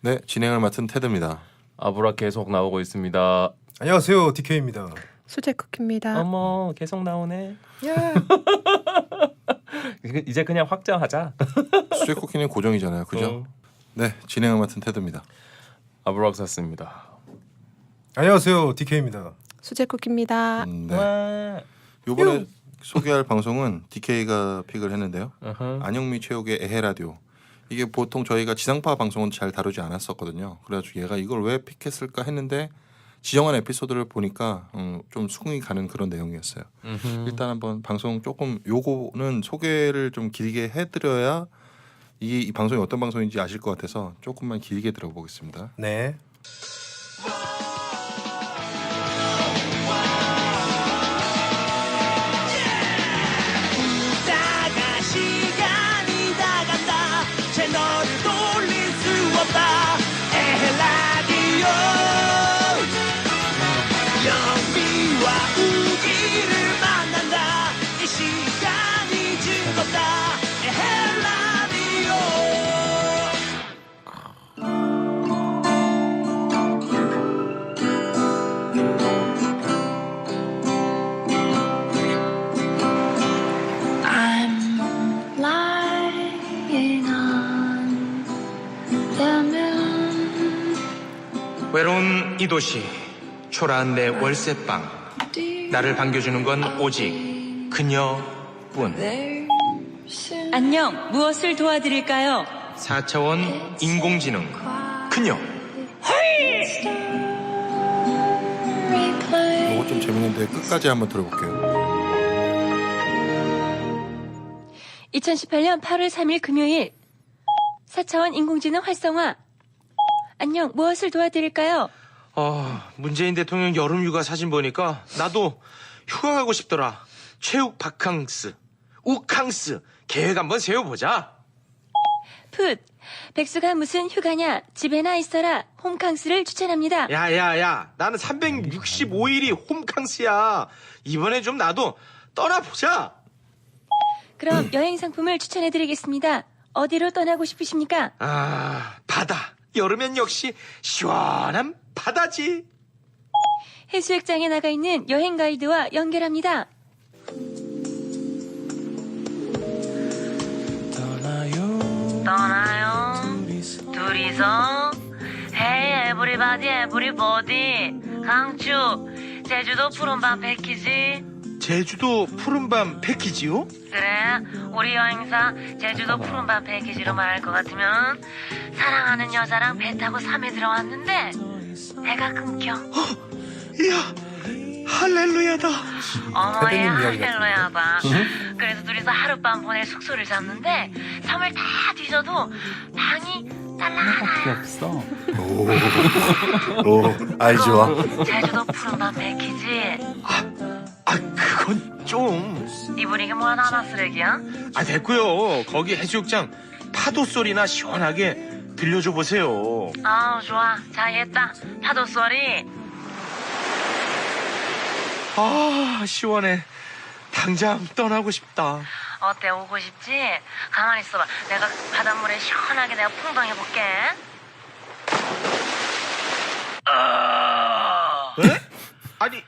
네, 진행을 맡은 테드입니다. 아브라 계속 나오고 있습니다. 안녕하세요, DK입니다. 수제쿠키입니다. 어머 계속 나오네. 야. 이제 그냥 확장하자. 수제 쿠키는 고정이잖아요, 그죠? 네, 진행을 맡은 테드입니다. 아브락사스입니다. 안녕하세요, DK입니다. 수제쿠키입니다. 네, 와. 이번에 소개할 방송은 DK가 픽을 했는데요. 어허. 안영미 최욱의 에헤 라디오. 이게 보통 저희가 지상파 방송은 잘 다루지 않았었거든요. 그래가지고 얘가 이걸 왜 픽했을까 했는데 지정한 에피소드를 보니까 좀 수긍이 가는 그런 내용이었어요. 일단 한번 방송 조금 요거는 소개를 좀 길게 해드려야 이 방송이 어떤 방송인지 아실 것 같아서 조금만 길게 들어보겠습니다. 네. 웃다가 시간이 다 간다 채널을 돌릴 수 없다 에헤 라디오 영미와 우기를 만난다 이 시간이 즐겁다 에헤 라디오 I'm lying on the moon. 외로운 이 도시 초라한 내 월세방 나를 반겨주는 건 오직 그녀뿐 안녕, 무엇을 도와드릴까요? 4차원 인공지능 그녀 요거 좀 재밌는데 끝까지 한번 들어볼게요. 2018년 8월 3일 금요일 4차원 인공지능 활성화. 안녕, 무엇을 도와드릴까요? 문재인 대통령 여름휴가 사진 보니까 나도 휴가 가고 싶더라. 최욱 바캉스 우캉스 계획 한번 세워보자. 풋, 백수가 무슨 휴가냐? 집에나 있어라. 홈캉스를 추천합니다. 야야야 나는 365일이 홈캉스야. 이번에 좀 나도 떠나보자. 그럼 여행 상품을 추천해드리겠습니다. 어디로 떠나고 싶으십니까? 바다. 여름엔 역시 시원한 바다지. 해수욕장에 나가 있는 여행 가이드와 연결합니다. 떠나요. 둘이서. Hey everybody, everybody. 강추. 제주도 푸른밤 패키지. 제주도 푸른밤 패키지요? 그래, 우리 여행사 제주도 푸른밤 패키지로 말할 것 같으면 사랑하는 여자랑 배 타고 섬에 들어왔는데 배가 끊겨. 이야 할렐루야다. 어머야, 태드님 이야기 같은데. 할렐루야다. 그래서 둘이서 하룻밤 보낼 숙소를 잡는데 섬을 다 뒤져도 방이 딸라 하나야. 오, 아이 좋아. 제주도 푸른밤 패키지. 그건 좀. 이 분위기 뭐야, 나나 쓰레기야? 됐고요. 거기 해수욕장 파도 소리나 시원하게 들려줘 보세요. 아우, 좋아. 자, 얘다 파도 소리. 시원해. 당장 떠나고 싶다. 어때, 오고 싶지? 가만히 있어봐. 내가 바닷물에 시원하게 내가 풍덩해볼게. 에? 아니,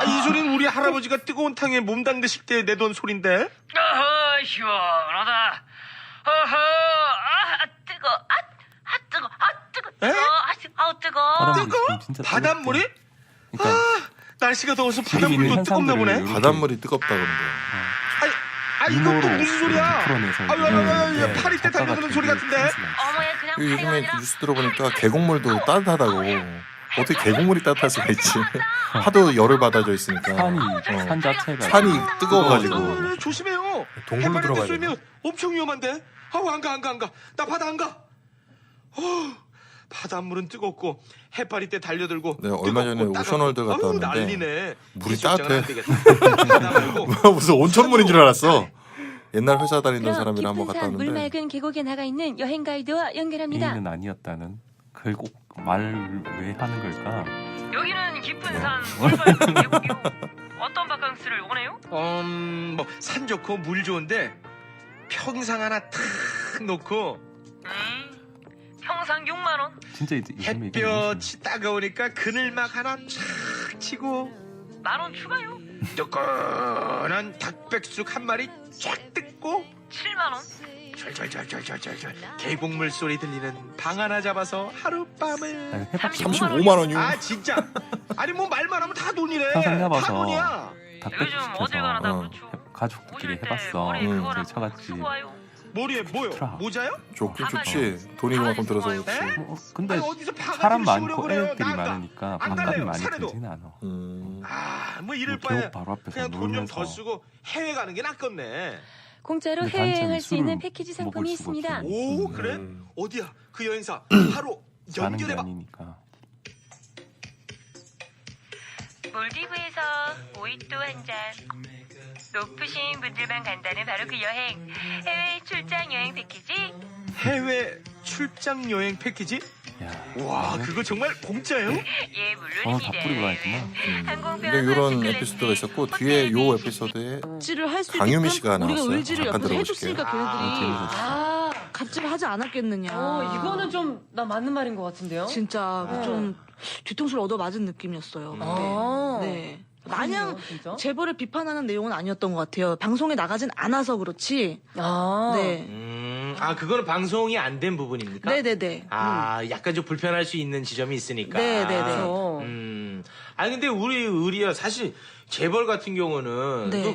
이 소리는 우리 할아버지가 뜨거운 탕에 몸 담그실 때 내던 소린데? 어허, 시원하다. 어허, 뜨거. 뜨거. 에? 뜨거. 바닷물이? 날씨가 더워서 있는 바닷물도 뜨겁나 보네. 현상들을 바닷물이 뜨겁다 그러는데. 이것도 무슨 소리야? 풀어내서 파리 때 달려드는 소리 같은데? 어머, 얘 그냥 파리가 요즘에 아니라 뉴스 들어보니까 계곡물도 따뜻하다고. 어떻게 계곡물이 따뜻할 수가 있지? 하도 열을 받아져 있으니까. 산 자체가 산이 뜨거워가지고. 조심해요. 동굴로 해바라기 들어가야 쏘면 엄청 위험한데. 안 가. 나 바다 안 가. 바닷물은 뜨겁고 해파리 때 달려들고. 네, 얼마 전에 뜨겁고 오션월드 갔다 따갑고. 왔는데 난리네. 물이 해수욕장은 따뜻해. 안 되겠다. 바다 말고. 무슨 온천물인 줄 알았어. 옛날 회사 다니던 그럼 사람이랑 한번 깊은 갔다 산, 물 왔는데 맑은 계곡에 나가 있는 여행 가이드와 연결합니다. 애인은 아니었다는. 결국 말 왜 하는 걸까? 여기는 깊은 산, 물 맑은 계곡이요. 어떤 바캉스를 원해요? 뭐 산 좋고 물 좋은데 평상 하나 탁 놓고 진짜 요즘 얘기 햇볕이 따가우니까 그늘막 하나 촥 치고 10,000원 추가요. 뜨끈한 닭백숙 한 마리 쫙 뜯고 70,000원. 절절절절절절 계곡물 소리 들리는 방 하나 잡아서 하룻밤을 35만 원이요. 아 진짜 아니 뭐 말만 하면 다 돈이래. 상상 다 해봐서. 돈이야. 닭백숙 요즘 어딜 가나 다 시켜서 그렇죠. 가족들끼리 오실 때 해봤어. 머리 그거랑 그래서 처갓집. 쓰고 와요. 머리에 뭐요? 스트라. 모자요? 좋긴 좋지. 돈이 그만큼 들어서 그렇지. 근데 아니 어디서 바가지를 사람 씌우려고 많고 그래요? 애들이 나 많으니까 안 밥값이 갈래요. 많이 산에도. 들진 않아. 뭐 이럴 뭐 바에 계곡 바로 앞에서 그냥 돈 좀 놀면서. 더 쓰고 해외 가는 게 낫겠네. 공짜로 근데 해외여행할 단점이 수 있는 술을 패키지 먹을 상품이 수가 있습니다. 없어. 오 그래? 어디야? 그 여행사 바로 가는 게 연결해봐. 아니니까. 몰디브에서 모히또 한 잔. 높으신 분들만 간다는 바로 그 여행. 해외 출장 여행 패키지. 해외 출장 여행 패키지? 야, 와 그거 정말 공짜예요? 예, 돈을 다 뿌리고 물론입니다. 다녔구만. 항공편 근데 이런 퍼스트 에피소드가 클래스, 있었고 뒤에 요 호텔 에피소드에 갑질을 할 수 강유미 있게끔 씨가 우리가 나왔어요. 의지를 잠깐 옆에서 들어보실게요. 해줬으니까 걔네들이 아, 갑질을 하지 않았겠느냐. 이거는 좀 나 맞는 말인 것 같은데요. 진짜 좀 뒤통수를 얻어 맞은 느낌이었어요. 아. 네. 마냥 그래요, 진짜? 재벌을 비판하는 내용은 아니었던 것 같아요. 방송에 나가진 않아서 그렇지. 아, 네. 아 그거는 방송이 안 된 부분입니까? 네네네. 아 약간 좀 불편할 수 있는 지점이 있으니까. 네네네. 그래서 아니 근데 우리 의리야 사실 재벌 같은 경우는 네. 또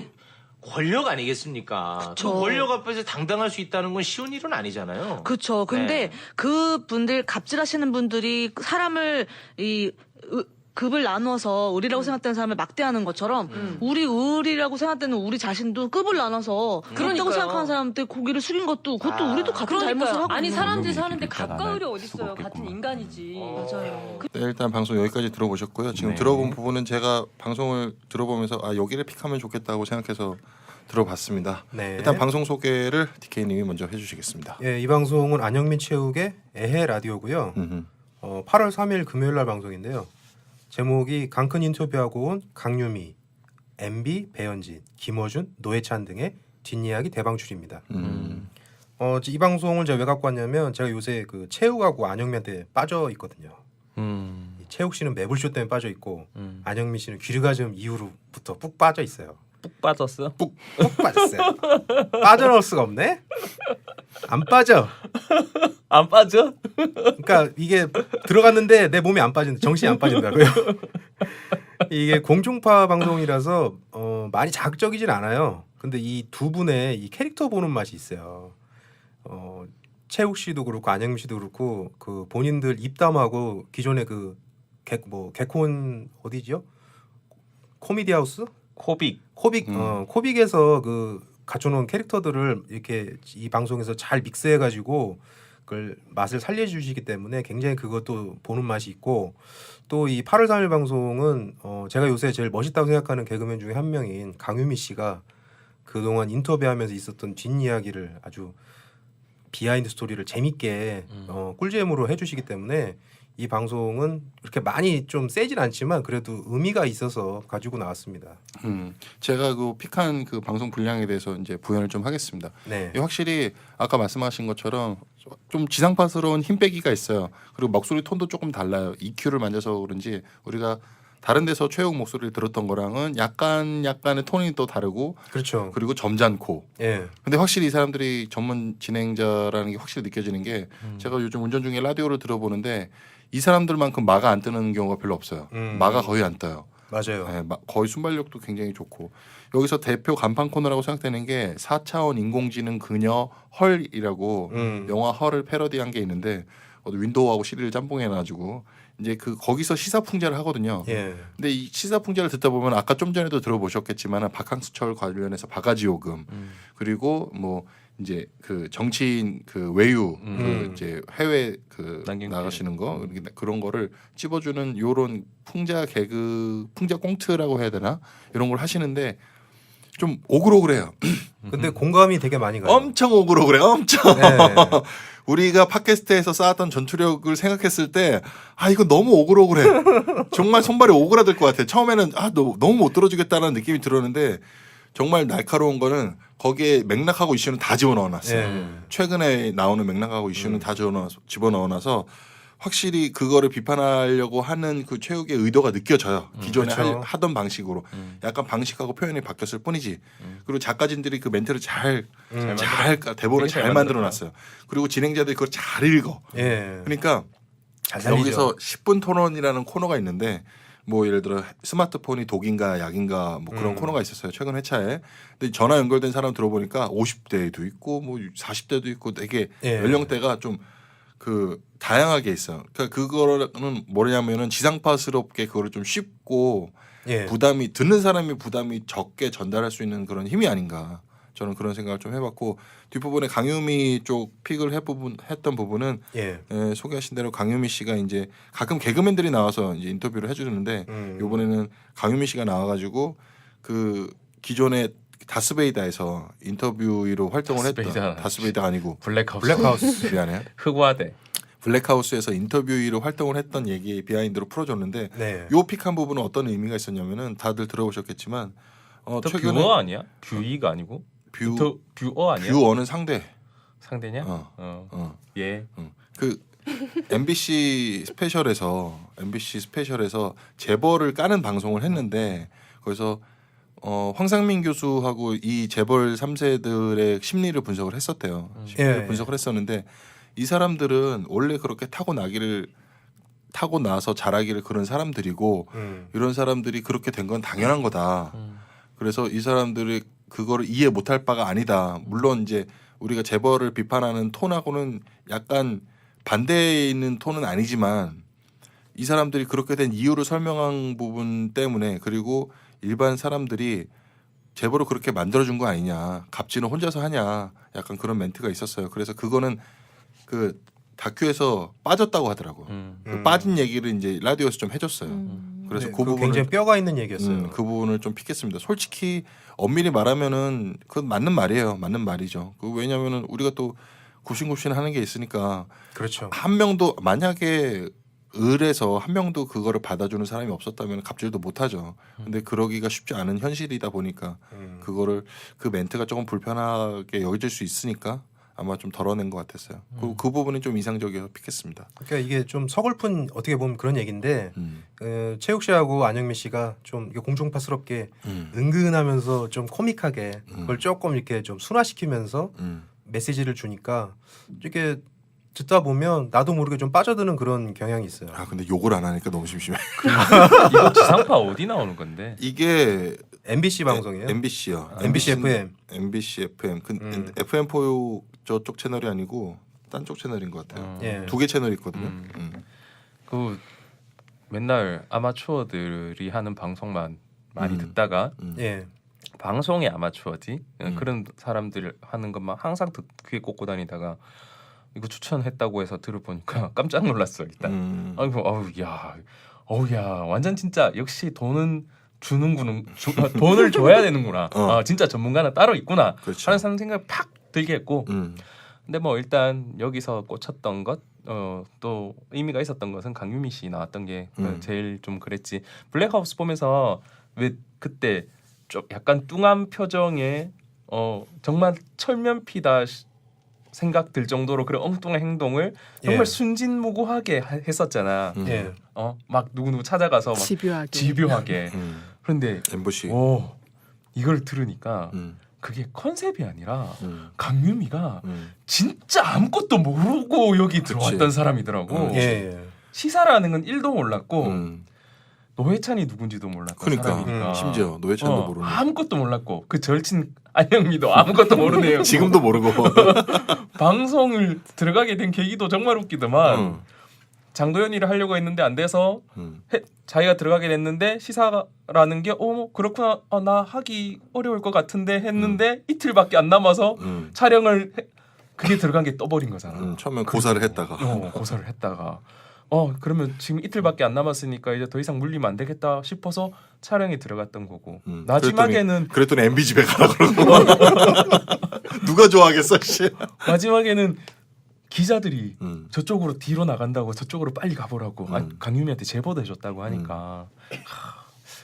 권력 아니겠습니까? 그쵸. 그 권력 앞에서 당당할 수 있다는 건 쉬운 일은 아니잖아요. 그렇죠. 근데 네. 그 분들 갑질하시는 분들이 사람을 급을 나눠서 의리라고 생각되는 사람을 막대하는 것처럼 우리 의리라고 생각되는 우리 자신도 급을 나눠서 그렇다고 그러니까요. 생각하는 사람한테 고개를 숙인 것도 그것도 우리도 같은 잘못을 하고 아니 있는 사람들이 거죠. 사는데 그러니까 가까울이 나갈 수가 어딨어요. 같은 없겠구만. 인간이지. 맞아요. 네, 일단 방송 여기까지 들어보셨고요. 지금 네. 들어본 부분은 제가 방송을 들어보면서 아 여기를 픽하면 좋겠다고 생각해서 들어봤습니다. 네. 일단 방송 소개를 DK님이 먼저 해주시겠습니다. 예, 이 방송은 안영민 최욱의 에헤 라디오고요. 8월 3일 금요일 날 방송인데요. 제목이 강큰 인터뷰하고 온 강유미, MB, 배현진, 김어준, 노회찬 등의 뒷이야기 대방출입니다. 이 방송을 제가 왜 갖고 왔냐면 제가 요새 그 최욱하고 안영미한테 빠져 있거든요. 이 최욱 씨는 매불쇼 때문에 빠져 있고 안영미 씨는 귀르가즘 이후로부터 푹 빠져 있어요. 푹 빠졌어? 푹 빠졌어요. 빠져나올 수가 없네. 안 빠져. 안 빠져? 그러니까 이게 들어갔는데 내 몸이 안 빠진다. 정신이 안 빠진다고요. 이게 공중파 방송이라서 많이 자극적이진 않아요. 근데 이 두 분의 이 캐릭터 보는 맛이 있어요. 최욱 씨도 그렇고 안영미 씨도 그렇고 그 본인들 입담하고 기존의 그 개콘 어디지요? 코미디 하우스? 코빅. 코빅에서 그 갖춰놓은 캐릭터들을 이렇게 이 방송에서 잘 믹스해가지고 그걸 맛을 살려주시기 때문에 굉장히 그것도 보는 맛이 있고 또 이 8월 3일 방송은 제가 요새 제일 멋있다고 생각하는 개그맨 중에 한 명인 강유미 씨가 그동안 인터뷰하면서 있었던 뒷이야기를 아주 비하인드 스토리를 재밌게 꿀잼으로 해주시기 때문에 이 방송은 그렇게 많이 좀 세진 않지만 그래도 의미가 있어서 가지고 나왔습니다. 제가 그 픽한 그 방송 분량에 대해서 이제 부연을 좀 하겠습니다. 네. 이게 확실히 아까 말씀하신 것처럼 좀 지상파스러운 힘빼기가 있어요. 그리고 목소리 톤도 조금 달라요. EQ를 만져서 그런지 우리가 다른 데서 최욱 목소리를 들었던 거랑은 약간의 톤이 또 다르고 그렇죠. 그리고 점잖고. 예. 근데 확실히 이 사람들이 전문 진행자라는 게 확실히 느껴지는 게 제가 요즘 운전 중에 라디오를 들어보는데 이 사람들만큼 마가 안 뜨는 경우가 별로 없어요. 마가 거의 안 떠요. 맞아요. 네, 거의 순발력도 굉장히 좋고 여기서 대표 간판 코너라고 생각되는 게 4차원 인공지능 그녀 헐이라고 영화 헐을 패러디한 게 있는데 윈도우하고 시리를 짬뽕해가지고 이제 그 거기서 시사풍자를 하거든요. 예. 근데 이 시사풍자를 듣다 보면 아까 좀 전에도 들어보셨겠지만 박항수철 관련해서 바가지 요금 그리고 뭐 이제 그 정치인 그 외유 그 이제 해외 그 나가시는 거 그런 거를 찝어주는 요런 풍자 개그 풍자 꽁트라고 해야 되나 이런 걸 하시는데 좀 오글오글해요. 근데 공감이 되게 많이 가요. 엄청 오글오글해. 엄청. 네. 우리가 팟캐스트에서 쌓았던 전투력을 생각했을 때 아 이거 너무 오글오글해. 정말 손발이 오그라들 것 같아. 처음에는 너무 못 들어주겠다는 느낌이 들었는데 정말 날카로운 거는 거기에 맥락하고 이슈는 다 집어넣어놨어요. 최근에 나오는 맥락하고 이슈는 다 집어넣어놔서 확실히 그거를 비판하려고 하는 그 최욱의 의도가 느껴져요. 기존에 그렇죠. 하던 방식으로 약간 방식하고 표현이 바뀌었을 뿐이지. 그리고 작가진들이 그 멘트를 잘 대본을 되게 잘 잘 만들어놨어요. 그리고 진행자들이 그걸 잘 읽어. 예. 그러니까 잘 살리죠. 여기서 10분 토론이라는 코너가 있는데 뭐 예를 들어 스마트폰이 독인가 약인가 뭐 그런 코너가 있었어요. 최근 회차에. 근데 전화 연결된 사람 들어보니까 50대도 있고 뭐 40대도 있고 되게 예. 연령대가 좀 그 다양하게 있어요. 그러니까 그거는 뭐냐면은 지상파스럽게 그거를 좀 쉽고 예. 부담이 듣는 사람이 부담이 적게 전달할 수 있는 그런 힘이 아닌가. 저는 그런 생각을 좀 해봤고 뒷부분에 강유미 쪽 픽을 했던 부분은 예. 소개하신 대로 강유미 씨가 이제 가끔 개그맨들이 나와서 이제 인터뷰를 해주는데 이번에는 강유미 씨가 나와가지고 그 기존에 다스베이다에서 인터뷰로 활동을 했던 다스베이다가 아니고 블랙하우스. 미안해요. 흑화대. 블랙하우스에서 인터뷰로 활동을 했던 얘기 비하인드로 풀어줬는데 네. 요 픽한 부분은 어떤 의미가 있었냐면은 다들 들어보셨겠지만 저 최근에 뷰어 아니야? 뷰이가 아니고 뷰어 아니야? 뷰어는 상대. 상대냐? 예. 그 MBC 스페셜에서 재벌을 까는 방송을 했는데 거기서 황상민 교수하고 이 재벌 3세들의 심리를 분석을 했었대요. 심리를 예. 분석을 했었는데 이 사람들은 원래 그렇게 타고 나서 자라기를 그런 사람들이고 이런 사람들이 그렇게 된 건 당연한 거다. 그래서 이 사람들이 그거를 이해 못할 바가 아니다. 물론 이제 우리가 재벌을 비판하는 톤하고는 약간 반대에 있는 톤은 아니지만 이 사람들이 그렇게 된 이유를 설명한 부분 때문에 그리고 일반 사람들이 재벌을 그렇게 만들어준 거 아니냐. 갑질은 혼자서 하냐. 약간 그런 멘트가 있었어요. 그래서 그거는 그 다큐에서 빠졌다고 하더라고. 그 빠진 얘기를 이제 라디오에서 좀 해줬어요. 그래서 네, 그 그거 부분을 굉장히 뼈가 있는 얘기였어요. 그 부분을 좀 픽했습니다. 솔직히 엄밀히 말하면은 그건 맞는 말이에요. 맞는 말이죠. 그 왜냐하면은 우리가 또 굽신굽신하는 게 있으니까 그렇죠. 한 명도 만약에 을에서 한 명도 그거를 받아주는 사람이 없었다면 갑질도 못하죠. 근데 그러기가 쉽지 않은 현실이다 보니까 그거를 그 멘트가 조금 불편하게 여겨질 수 있으니까 아마 좀 덜어낸 것 같았어요. 그 부분이 좀 이상적이어서 픽했습니다. 그러니까 이게 좀 서글픈 어떻게 보면 그런 얘기인데 최욱 씨하고 안영미 씨가 좀 이게 공중파스럽게 은근하면서 좀 코믹하게 그걸 조금 이렇게 좀 순화시키면서 메시지를 주니까 이렇게 듣다 보면 나도 모르게 좀 빠져드는 그런 경향이 있어요. 아 근데 욕을 안 하니까 너무 심심해. 이거 지상파 어디 나오는 건데? 이게 MBC 방송이에요. MBC요. MBC FM. MBC FM. FM4 저쪽 채널이 아니고 딴 쪽 채널인 것 같아요. 예. 2개 채널이 있거든요. 그 맨날 아마추어들이 하는 방송만 많이 듣다가 예. 방송의 아마추어지 그런 사람들 하는 것만 항상 귀에 꽂고 다니다가 이거 추천했다고 해서 들어보니까 깜짝 놀랐어 일단. 아이고 어우야 완전 진짜 역시 돈은 주는구나 돈을 줘야 되는구나. 아, 진짜 전문가는 따로 있구나 그렇죠. 하는 사람 생각 팍 들게 했고. 근데 뭐 일단 여기서 꽂혔던 것 또 의미가 있었던 것은 강유미 씨 나왔던 게 제일 좀 그랬지. 블랙하우스 보면서 왜 그때 좀 약간 뚱한 표정에 정말 철면피다 생각 들 정도로 그런 엉뚱한 행동을 정말 예. 순진무구하게 했었잖아. 예. 막 누구 찾아가서 막 집요하게. 그런데 MBC. 이걸 들으니까 그게 컨셉이 아니라 강유미가 진짜 아무것도 모르고 여기 들어왔던 사람이더라고. 예. 시사라는 건 1도 몰랐고 노회찬이 누군지도 몰랐던 그러니까 사람이니까. 심지어 노회찬도 모르는. 아무것도 몰랐고 그 절친 안영미도 아무것도 모르네요. 지금도 모르고. 방송을 들어가게 된 계기도 정말 웃기더만. 장도연이를 하려고 했는데 안 돼서 자기가 들어가게 됐는데 시사라는 게 그렇구나 나 하기 어려울 것 같은데 했는데 이틀밖에 안 남아서 촬영을 그게 들어간 게 떠버린 거잖아. 처음엔 고사를 했다가. 고사를 했다가 그러면 지금 이틀밖에 안 남았으니까 이제 더 이상 물리면 안 되겠다 싶어서 촬영에 들어갔던 거고 마지막에는 그랬더니 MB 집에 가라 그러고 누가 좋아하겠어 씨. 마지막에는 기자들이 저쪽으로 뒤로 나간다고 저쪽으로 빨리 가보라고 강유미한테 제보도 해줬다고 하니까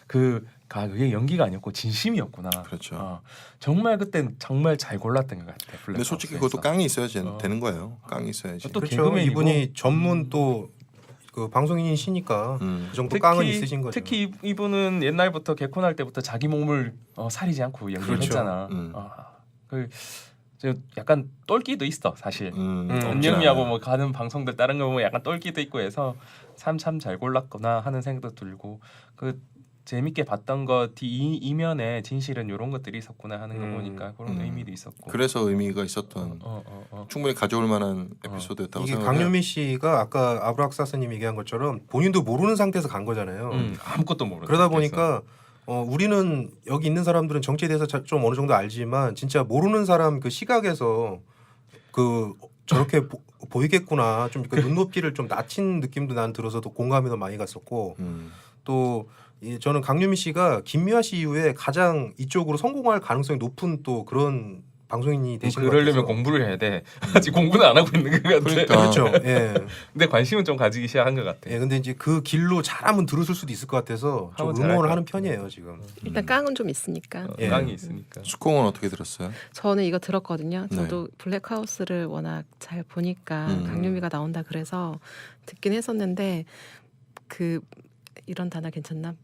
그게 연기가 아니었고 진심이었구나. 그렇죠. 정말 그땐 정말 잘 골랐던 것 같아. 근데 솔직히 그것도 깡이 있어야지 되는 거예요. 깡이 있어야지. 또 그렇죠. 개그맨이고. 이분이 전문 또 그 방송인이시니까 그 정도 깡은 있으신 거죠. 특히 이분은 옛날부터 개콘할 때부터 자기 몸을 사리지 않고 연기했잖아. 저 약간 똘끼도 있어 사실. 은영이하고 뭐 가는 방송들 다른 거 보면 약간 똘끼도 있고 해서 참 잘 골랐구나 하는 생각도 들고 그 재밌게 봤던 거 이면에 진실은 이런 것들이 있었구나 하는 거 보니까 그런 의미도 있었고. 그래서 의미가 있었던 충분히 가져올 만한 에피소드였다고 이게 생각해요. 강유미 씨가 아까 아브락사스님 얘기한 것처럼 본인도 모르는 상태에서 간 거잖아요. 아무것도 모르는 그러다 상태에서. 보니까 우리는 여기 있는 사람들은 정치에 대해서 좀 어느 정도 알지만 진짜 모르는 사람 그 시각에서 그 저렇게 보이겠구나 좀 그 눈높이를 좀 낮춘 느낌도 난 들어서도 공감이 더 많이 갔었고 또 저는 강유미 씨가 김미화 씨 이후에 가장 이쪽으로 성공할 가능성이 높은 또 그런 방송인이 되신 것 같아서. 그러려면 공부를 해야 돼. 아직 공부는 안 하고 있는 것 같아. 그러니까. 그렇죠. 예. 근데 관심은 좀 가지기 시작한 것 같아. 예, 근데 이제 그 길로 잘하면 들으실 수도 있을 것 같아서 좀 하면 잘할 응원을 것 하는 같아. 편이에요 지금. 일단 깡은 좀 있으니까. 예. 깡이 있으니까. 수콩은 어떻게 들었어요? 저는 이거 들었거든요. 네. 저도 블랙하우스를 워낙 잘 보니까 강유미가 나온다 그래서 듣긴 했었는데 그 이런 단어 괜찮나?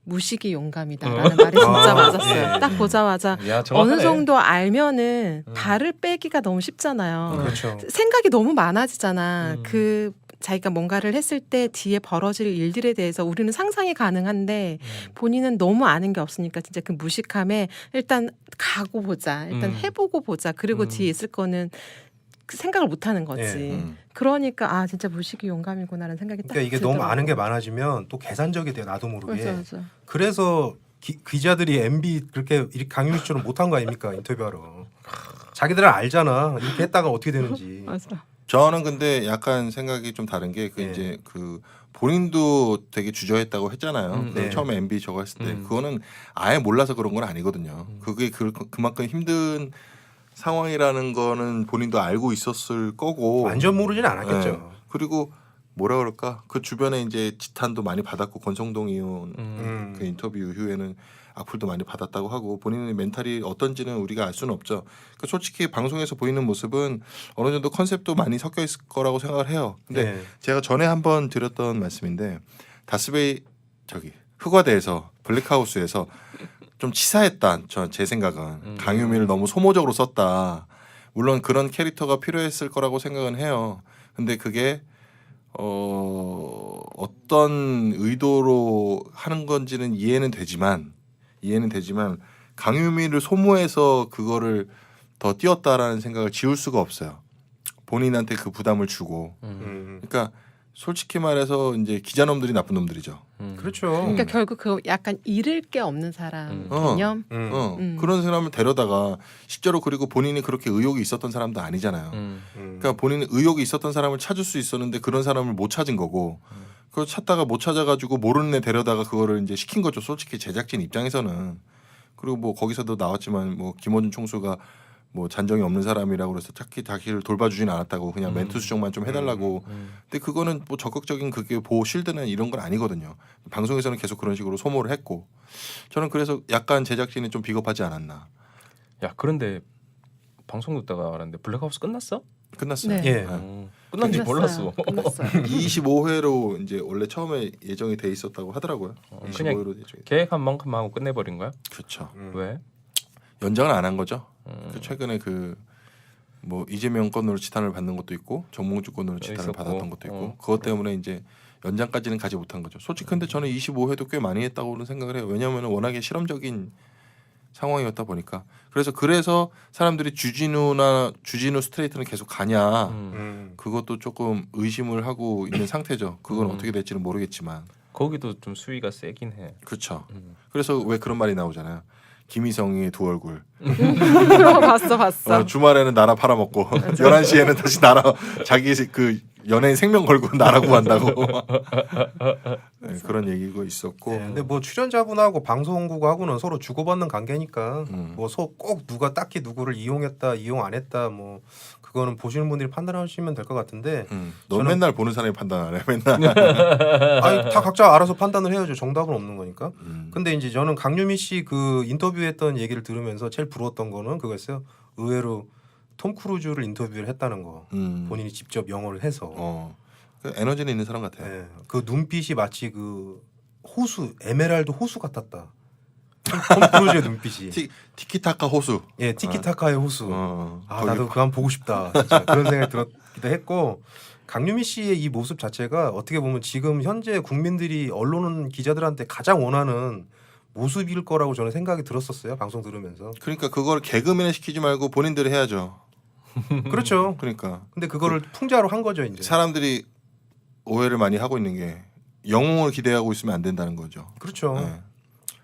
무식이 용감이다라는 말이 진짜 맞았어요. 예. 딱 보자마자 야, 정확하네. 어느 정도 알면은 발을 빼기가 너무 쉽잖아요. 그렇죠. 생각이 너무 많아지잖아. 그 자기가 뭔가를 했을 때 뒤에 벌어질 일들에 대해서 우리는 상상이 가능한데 본인은 너무 아는 게 없으니까 진짜 그 무식함에 일단 가고 보자. 일단 해보고 보자. 그리고 뒤에 있을 거는 그 생각을 못 하는 거지. 예. 그러니까 아 진짜 무식이 용감이구나라는 생각이 딱 그러니까 이게 너무 들더라고요. 아는 게 많아지면 또 계산적이 돼요 나도 모르게. 맞아. 그래서 기자들이 MB 그렇게 강유미 씨처럼 못한 거 아닙니까 인터뷰하러. 자기들은 알잖아 이렇게 했다가 어떻게 되는지. 맞아. 저는 근데 약간 생각이 좀 다른 게 그 예. 이제 그 본인도 되게 주저했다고 했잖아요. 그 네. 처음에 MB 저거 했을 때 그거는 아예 몰라서 그런 건 아니거든요. 그게 그만큼 힘든 상황이라는 거는 본인도 알고 있었을 거고 완전 모르진 않았겠죠. 네. 그리고 뭐라 그럴까 그 주변에 이제 지탄도 많이 받았고 권성동 의원 그 인터뷰 이후에는 악플도 많이 받았다고 하고 본인의 멘탈이 어떤지는 우리가 알 수는 없죠. 그러니까 솔직히 방송에서 보이는 모습은 어느 정도 컨셉도 많이 섞여 있을 거라고 생각을 해요. 근데 네. 제가 전에 한번 드렸던 말씀인데 다스베이 저기 흑화대에서 블랙하우스에서 좀 치사했다. 제 생각은 강유미를 너무 소모적으로 썼다. 물론 그런 캐릭터가 필요했을 거라고 생각은 해요. 근데 그게 어떤 의도로 하는 건지는 이해는 되지만 강유미를 소모해서 그거를 더 띄웠다라는 생각을 지울 수가 없어요. 본인한테 그 부담을 주고. 그러니까 솔직히 말해서 이제 기자놈들이 나쁜 놈들이죠. 그렇죠. 그러니까 결국 그 약간 잃을 게 없는 사람 개념. 그런 사람을 데려다가 실제로 그리고 본인이 그렇게 의욕이 있었던 사람도 아니잖아요. 그러니까 본인은 의욕이 있었던 사람을 찾을 수 있었는데 그런 사람을 못 찾은 거고 그걸 찾다가 못 찾아가지고 모르는 애 데려다가 그거를 이제 시킨 거죠. 솔직히 제작진 입장에서는. 그리고 뭐 거기서도 나왔지만 뭐 김어준 총수가 뭐 잔정이 없는 사람이라고 그래서 딱히 자기를 돌봐주진 않았다고 그냥 멘트 수정만 좀 해달라고. 근데 그거는 뭐 적극적인 그게 보호 실드는 이런 건 아니거든요. 방송에서는 계속 그런 식으로 소모를 했고 저는 그래서 약간 제작진이 좀 비겁하지 않았나. 야 그런데 방송 듣다가 알았는데 블랙하우스 끝났어? 끝났어요. 네. 예. 끝난지 몰랐어. 끝났어요. 25회로 이제 원래 처음에 예정이 돼 있었다고 하더라고요. 그냥 25회로 예정이. 계획한 만큼 하고 끝내버린 거야? 그렇죠. 왜? 연장을 안 한 거죠. 그 최근에 그 뭐 이재명 건으로 지탄을 받는 것도 있고 정몽주 건으로 지탄을 있었고. 받았던 것도 있고 그것 때문에 이제 연장까지는 가지 못한 거죠. 솔직히 근데 저는 25회도 꽤 많이 했다고는 생각을 해요. 왜냐하면 워낙에 실험적인 상황이었다 보니까 그래서 사람들이 주진우 스트레이트는 계속 가냐 그것도 조금 의심을 하고 있는 상태죠. 그건 어떻게 될지는 모르겠지만 거기도 좀 수위가 세긴 해. 그렇죠. 그래서 왜 그런 말이 나오잖아요. 김희성이 두 얼굴. 봤어. 주말에는 나라 팔아먹고 11시에는 다시 나라 자기 그 연예인 생명 걸고 나라고 한다고. 네, 그런 얘기가 있었고. 네, 근데 뭐 출연자분하고 방송국하고는 서로 주고받는 관계니까 뭐 꼭 누가 딱히 누구를 이용했다 이용 안 했다 뭐 그거는 보시는 분들이 판단하시면 될 것 같은데 넌 저는- 맨날 보는 사람이 판단 안 해. 맨날. 아니 다 각자 알아서 판단을 해야죠. 정답은 없는 거니까. 근데 이제 저는 강유미 씨 그 인터뷰했던 얘기를 들으면서 제일 부러웠던 거는 그거였어요. 의외로 톰 크루즈를 인터뷰를 했다는 거. 본인이 직접 영어를 해서. 그 에너지는 있는 사람 같아요. 예. 그 눈빛이 마치 그 호수 에메랄드 호수 같았다. 톰 크루즈의 눈빛이. 티키타카 호수. 예, 티키타카의 호수. 거기 나도 그거 한번 보고 싶다. 진짜 그런 생각이 들었기도 했고 강유미 씨의 이 모습 자체가 어떻게 보면 지금 현재 국민들이 언론은 기자들한테 가장 원하는 모습일 거라고 저는 생각이 들었었어요. 방송 들으면서. 그러니까 그걸 개그맨에 시키지 말고 본인들이 해야죠. 그렇죠. 그러니까. 근데 그거를 풍자로 한 거죠, 이제. 사람들이 오해를 많이 하고 있는 게 영웅을 기대하고 있으면 안 된다는 거죠. 그렇죠. 네.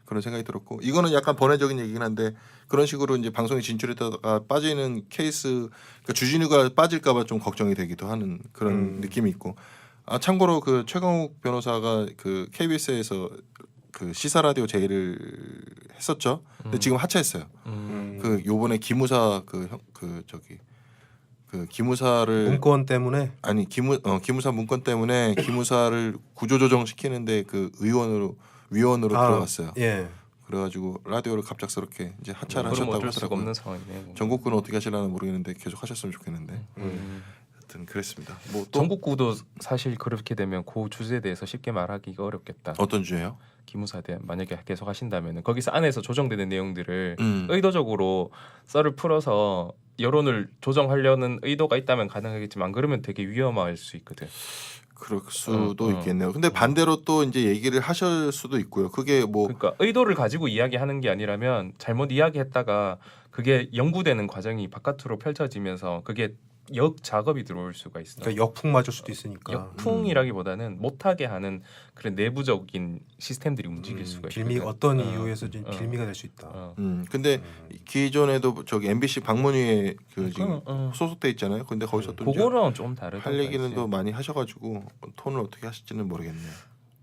그런 생각이 들었고 이거는 약간 번외적인 얘기긴 한데 그런 식으로 이제 방송에 진출했다가 빠지는 케이스 그러니까 주진우가 빠질까봐 좀 걱정이 되기도 하는 그런 느낌이 있고 참고로 그 최강욱 변호사가 그 KBS에서 그 시사 라디오 제의를 했었죠. 근데 지금 하차했어요. 그 요번에 기무사 그 기무사를 문건 때문에 아니 기무사 문건 때문에 기무사를 구조조정 시키는데 그 위원으로 들어갔어요. 예. 그래가지고 라디오를 갑작스럽게 이제 하차를 그럼 하셨다고 어쩔 수가 하더라고요. 없는 상황이네요. 전국구는 어떻게 하실라나 모르겠는데 계속 하셨으면 좋겠는데. 하여튼 그랬습니다. 뭐 또 전국구도 사실 그렇게 되면 그 주제에 대해서 쉽게 말하기가 어렵겠다. 어떤 주제요? 기무사에 대한 만약에 계속 하신다면 거기서 안에서 조정되는 내용들을 음. 의도적으로 썰을 풀어서 여론을 조정하려는 의도가 있다면 가능하겠지만 안 그러면 되게 위험할 수 있거든. 그럴 수도 있겠네요. 근데 반대로 또 이제 얘기를 하실 수도 있고요. 그게 뭐 그러니까 의도를 가지고 이야기하는 게 아니라면 잘못 이야기했다가 그게 연구되는 과정이 바깥으로 펼쳐지면서 그게 역 작업이 들어올 수가 있어. 그러니까 역풍 맞을 수도 있으니까. 역풍이라기보다는 못하게 하는 그런 내부적인 시스템들이 움직일 수가 있어요. 빌미 어떤 이유에서 좀 빌미가 될 수 있다. 근데 기존에도 저기 MBC 방문위에 그 지금 소속돼 있잖아요. 근데 거기서 또 그거랑 좀 다르다. 할 얘기는 또 많이 하셔가지고 톤을 어떻게 하실지는 모르겠네요.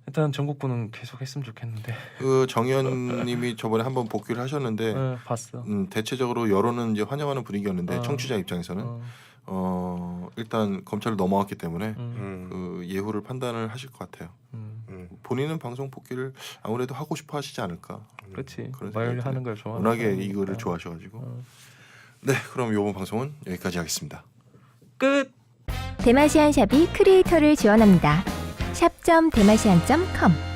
일단 전국구는 계속 했으면 좋겠는데. 그 정의원님이 저번에 한번 복귀를 하셨는데 봤어. 대체적으로 여론은 이제 환영하는 분위기였는데 청취자 입장에서는 일단 검찰을 넘어왔기 때문에 그 예후를 판단을 하실 것 같아요. 본인은 방송 복귀를 아무래도 하고 싶어 하시지 않을까. 그렇지. 그런 말하는 걸 좋아하는 워낙에 사람이니까. 이거를 좋아하셔가지고. 네, 그럼 이번 방송은 여기까지 하겠습니다. 끝. 대마시안 샵이 크리에이터를 지원합니다. 샵.대마시안.com